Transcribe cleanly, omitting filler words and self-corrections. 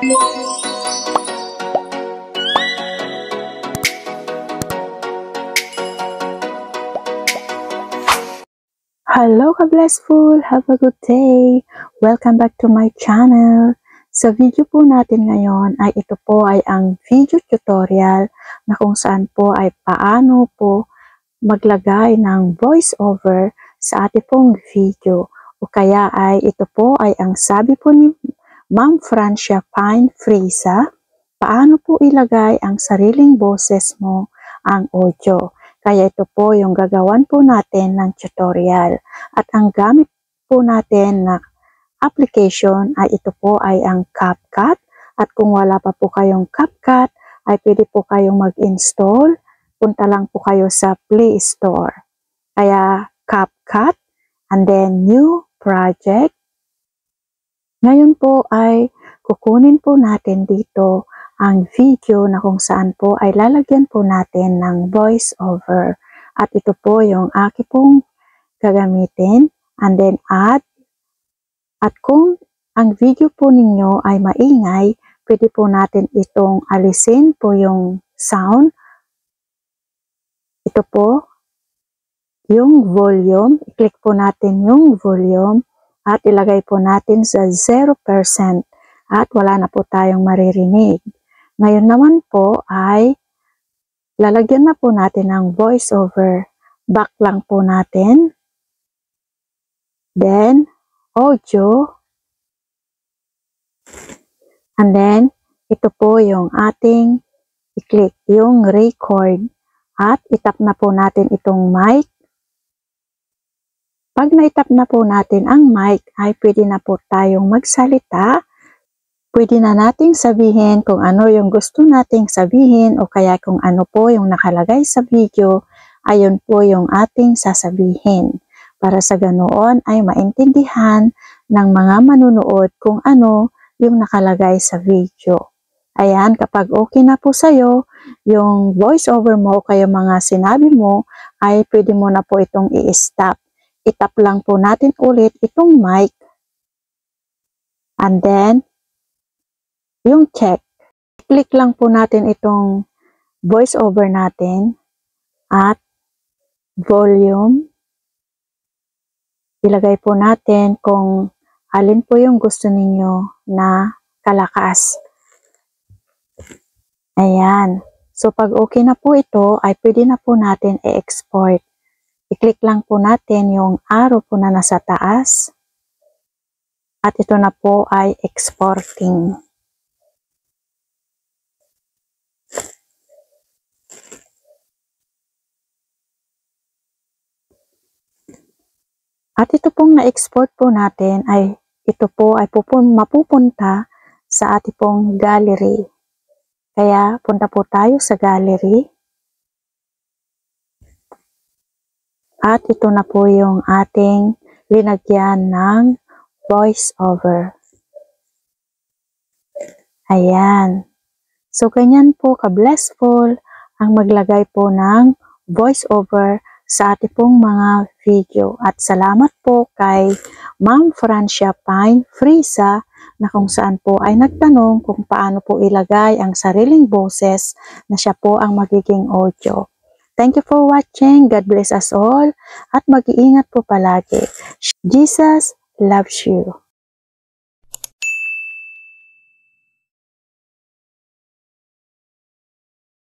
Hello ka-blessful! Have a good day! Welcome back to my channel. Sa video po natin ngayon ay ito po ay ang video tutorial na kung saan po ay paano po maglagay ng voice over sa ating pong video. O kaya ay ito po ay ang sabi po ni Ma'am Francia Pine Frieza, paano po ilagay ang sariling boses mo ang audio. Kaya ito po yung gagawan po natin ng tutorial. At ang gamit po natin na application ay ito po ay ang CapCut. At kung wala pa po kayong CapCut, ay pwede po kayong mag-install. Punta lang po kayo sa Play Store. Kaya CapCut and then New Project. Ngayon po ay kukunin po natin dito ang video na kung saan po ay lalagyan po natin ng voice over. At ito po yung aki pong gagamitin and then add. At kung ang video po ninyo ay maingay, pwede po natin itong alisin po yung sound. Ito po yung volume. I-click po natin yung volume at ilagay po natin sa 0% at wala na po tayong maririnig. Ngayon naman po ay lalagyan na po natin ng voice over. Back lang po natin. Then, audio. And then, ito po yung ating i-click, yung record. At itap na po natin itong mic. Pag na-itap na po natin ang mic, ay pwede na po tayong magsalita. Pwede na nating sabihin kung ano yung gusto nating sabihin o kaya kung ano po yung nakalagay sa video, ayun po yung ating sasabihin. Para sa ganoon ay maintindihan ng mga manunood kung ano yung nakalagay sa video. Ayan, kapag okay na po sa'yo, yung voice over mo o kaya mga sinabi mo, ay pwede mo na po itong i-stop. Itap lang po natin ulit itong mic. And then, yung check. Click lang po natin itong voice over natin at volume. Ilagay po natin kung alin po yung gusto ninyo na kalakas. Ayan. So pag okay na po ito, ay pwede na po natin i-export. I-click lang po natin yung arrow po na nasa taas. At ito na po ay exporting. At ito pong na-export po natin ay ito po ay mapupunta sa ating pong gallery. Kaya punta po tayo sa gallery. At ito na po yung ating linagyan ng voice over. Ayan. So ganyan po ka-blessful ang maglagay po ng voice over sa ating pong mga video. At salamat po kay Ma'am Francia Pine Frieza na kung saan po ay nagtanong kung paano po ilagay ang sariling boses na siya po ang magiging audio. Thank you for watching. God bless us all at mag-iingat po palagi. Jesus loves you.